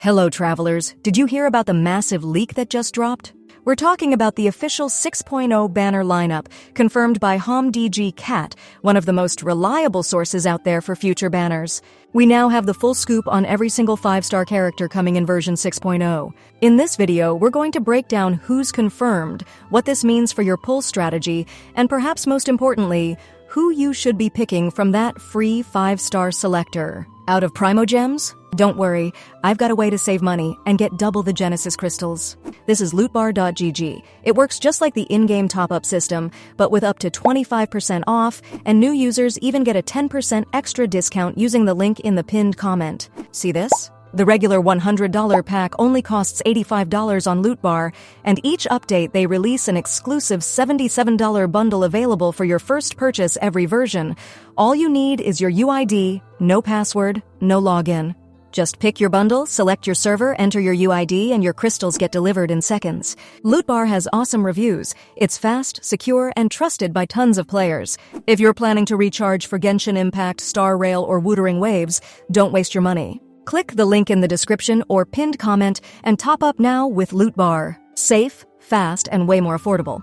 Hello, travelers. Did you hear about the massive leak that just dropped? We're talking about the official 6.0 banner lineup, confirmed by HOMDGCAT, one of the most reliable sources out there for future banners. We now have the full scoop on every single 5-star character coming in version 6.0. In this video, we're going to break down who's confirmed, what this means for your pull strategy, and perhaps most importantly, who you should be picking from that free 5-star selector. Out of Primo Gems? Don't worry, I've got a way to save money and get double the Genesis crystals. This is lootbar.gg. It works just like the in-game top-up system, but with up to 25% off, and new users even get a 10% extra discount using the link in the pinned comment. See this? The regular $100 pack only costs $85 on Lootbar, and each update they release an exclusive $77 bundle available for your first purchase every version. All you need is your UID, no password, no login. Just pick your bundle, select your server, enter your UID, and your crystals get delivered in seconds. Lootbar has awesome reviews. It's fast, secure, and trusted by tons of players. If you're planning to recharge for Genshin Impact, Star Rail, or Wuthering Waves, don't waste your money. Click the link in the description or pinned comment and top up now with Lootbar. Safe, fast, and way more affordable.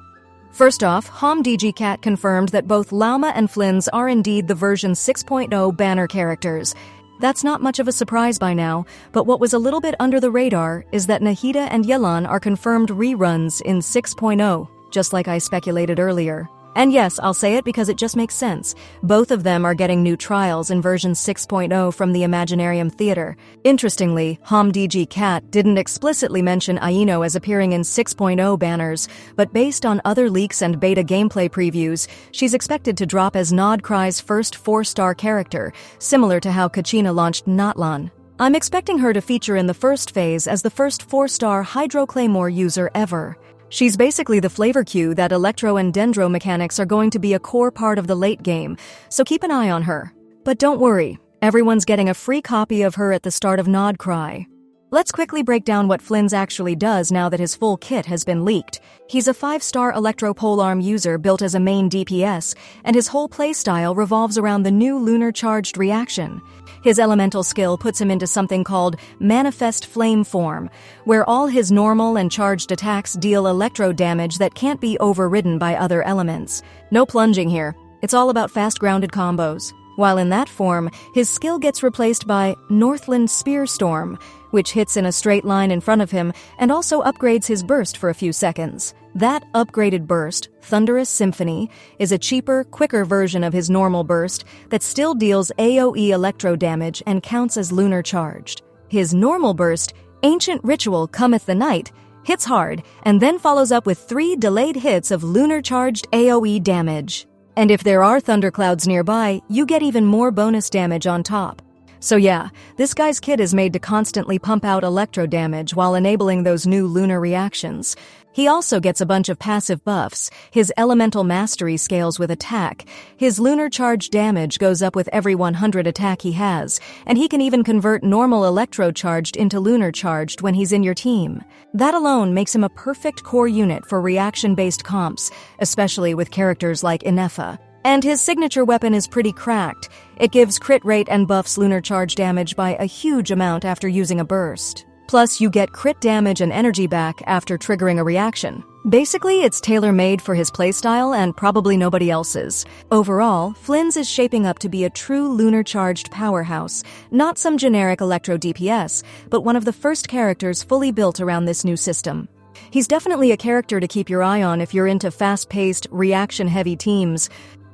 First off, HOMDGCAT confirmed that both Llama and Flins are indeed the version 6.0 banner characters. That's not much of a surprise by now, but what was a little bit under the radar is that Nahida and Yelan are confirmed reruns in 6.0, just like I speculated earlier. And yes, I'll say it because it just makes sense. Both of them are getting new trials in version 6.0 from the Imaginarium Theater. Interestingly, HOMDGCAT didn't explicitly mention Aino as appearing in 6.0 banners, but based on other leaks and beta gameplay previews, she's expected to drop as Nodcry's first 4-star character, similar to how Kachina launched Natlan. I'm expecting her to feature in the first phase as the first 4-star Hydro Claymore user ever. She's basically the flavor queue that Electro and Dendro mechanics are going to be a core part of the late game, so keep an eye on her. But don't worry, everyone's getting a free copy of her at the start of Nodcry. Let's quickly break down what Flynn actually does now that his full kit has been leaked. He's a 5-star Electro Polearm user built as a main DPS, and his whole playstyle revolves around the new Lunar Charged reaction. His elemental skill puts him into something called Manifest Flame form, where all his normal and charged attacks deal electro damage that can't be overridden by other elements. No plunging here. It's all about fast-grounded combos. While in that form, his skill gets replaced by Northland Spear Storm, which hits in a straight line in front of him and also upgrades his burst for a few seconds. That upgraded burst, Thunderous Symphony, is a cheaper, quicker version of his normal burst that still deals AoE electro damage and counts as lunar charged. His normal burst, Ancient Ritual Cometh the Night, hits hard and then follows up with 3 delayed hits of lunar charged AoE damage. And if there are thunderclouds nearby, you get even more bonus damage on top. So yeah, this guy's kit is made to constantly pump out electro damage while enabling those new lunar reactions. He also gets a bunch of passive buffs. His elemental mastery scales with attack. His lunar charge damage goes up with every 100 attack he has, and he can even convert normal electro charged into lunar charged when he's in your team. That alone makes him a perfect core unit for reaction-based comps, especially with characters like Inefa. And his signature weapon is pretty cracked. It gives crit rate and buffs lunar charge damage by a huge amount after using a burst. Plus, you get crit damage and energy back after triggering a reaction. Basically, it's tailor-made for his playstyle and probably nobody else's. Overall, Flynn is shaping up to be a true lunar-charged powerhouse, not some generic electro DPS, but one of the first characters fully built around this new system. He's definitely a character to keep your eye on if you're into fast-paced, reaction-heavy teams.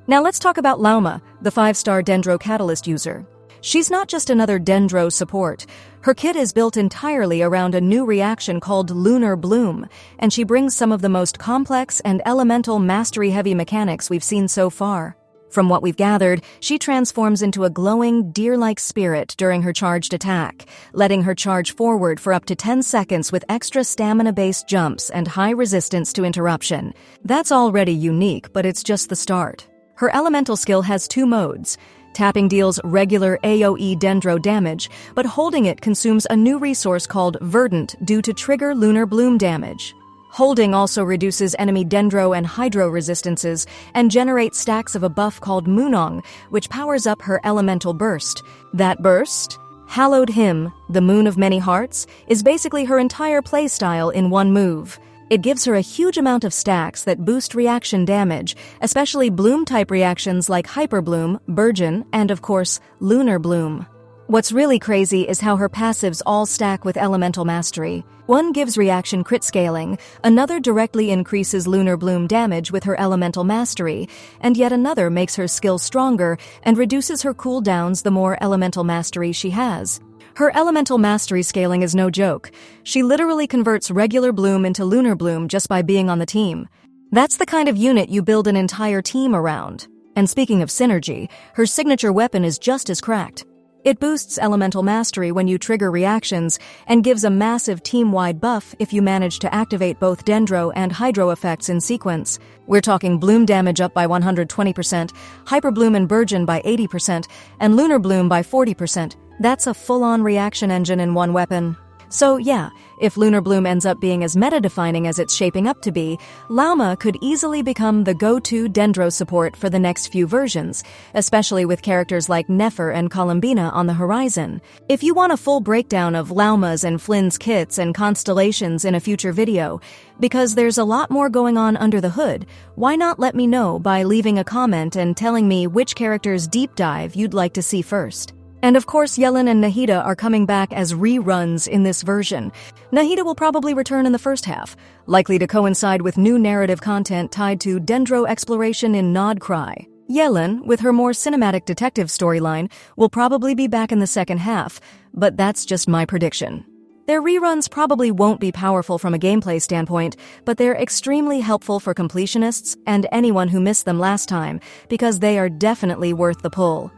Now let's talk about Lauma, the 5-star Dendro Catalyst user. She's not just another Dendro support. Her kit is built entirely around a new reaction called Lunar Bloom, and she brings some of the most complex and elemental mastery-heavy mechanics we've seen so far. From what we've gathered, she transforms into a glowing, deer-like spirit during her charged attack, letting her charge forward for up to 10 seconds with extra stamina-based jumps and high resistance to interruption. That's already unique, but it's just the start. Her elemental skill has 2 modes. Tapping deals regular AoE Dendro damage, but holding it consumes a new resource called Verdant due to trigger Lunar Bloom damage. Holding also reduces enemy Dendro and Hydro resistances and generates stacks of a buff called Moonong, which powers up her elemental burst. That burst? Hallowed Hymn, the Moon of Many Hearts, is basically her entire playstyle in one move. It gives her a huge amount of stacks that boost reaction damage, especially bloom-type reactions like Hyper Bloom, Burgeon, and of course, Lunar Bloom. What's really crazy is how her passives all stack with Elemental Mastery. One gives reaction crit scaling, another directly increases Lunar Bloom damage with her Elemental Mastery, and yet another makes her skill stronger and reduces her cooldowns the more Elemental Mastery she has. Her Elemental Mastery scaling is no joke. She literally converts regular Bloom into Lunar Bloom just by being on the team. That's the kind of unit you build an entire team around. And speaking of synergy, her signature weapon is just as cracked. It boosts Elemental Mastery when you trigger reactions and gives a massive team-wide buff if you manage to activate both Dendro and Hydro effects in sequence. We're talking Bloom damage up by 120%, Hyper Bloom and Burgeon by 80%, and Lunar Bloom by 40%. That's a full-on reaction engine in one weapon. So yeah, if Lunar Bloom ends up being as meta-defining as it's shaping up to be, Llama could easily become the go-to Dendro support for the next few versions, especially with characters like Nefer and Columbina on the horizon. If you want a full breakdown of Llama's and Flynn's kits and constellations in a future video, because there's a lot more going on under the hood, why not let me know by leaving a comment and telling me which character's deep dive you'd like to see first. And of course, Yellen and Nahida are coming back as reruns in this version. Nahida will probably return in the first half, likely to coincide with new narrative content tied to Dendro exploration in Nod Cry. Yellen, with her more cinematic detective storyline, will probably be back in the second half, but that's just my prediction. Their reruns probably won't be powerful from a gameplay standpoint, but they're extremely helpful for completionists and anyone who missed them last time, because they are definitely worth the pull.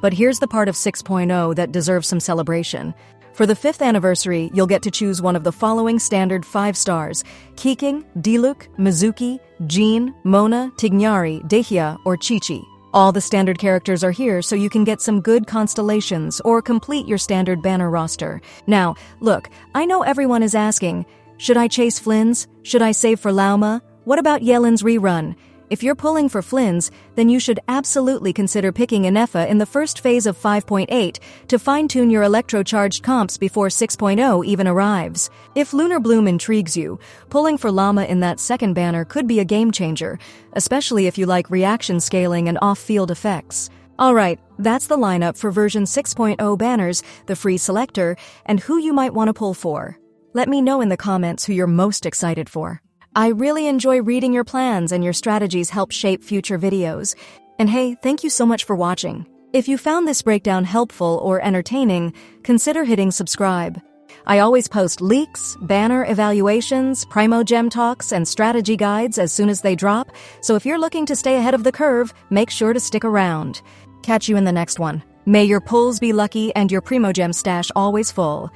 But here's the part of 6.0 that deserves some celebration. For the 5th anniversary, you'll get to choose one of the following standard 5 stars: Keeking, Diluc, Mizuki, Jean, Mona, Tighnari, Dehya, or Chi-Chi. All the standard characters are here so you can get some good constellations or complete your standard banner roster. Now, look, I know everyone is asking, should I chase Flins? Should I save for Lauma? What about Yellen's rerun? If you're pulling for Flins, then you should absolutely consider picking Inefa in the first phase of 5.8 to fine-tune your electro-charged comps before 6.0 even arrives. If Lunar Bloom intrigues you, pulling for Llama in that second banner could be a game-changer, especially if you like reaction scaling and off-field effects. Alright, that's the lineup for version 6.0 banners, the free selector, and who you might want to pull for. Let me know in the comments who you're most excited for. I really enjoy reading your plans, and your strategies help shape future videos. And hey, thank you so much for watching. If you found this breakdown helpful or entertaining, consider hitting subscribe. I always post leaks, banner evaluations, Primo Gem talks, and strategy guides as soon as they drop, so if you're looking to stay ahead of the curve, make sure to stick around. Catch you in the next one. May your pulls be lucky and your Primo Gem stash always full.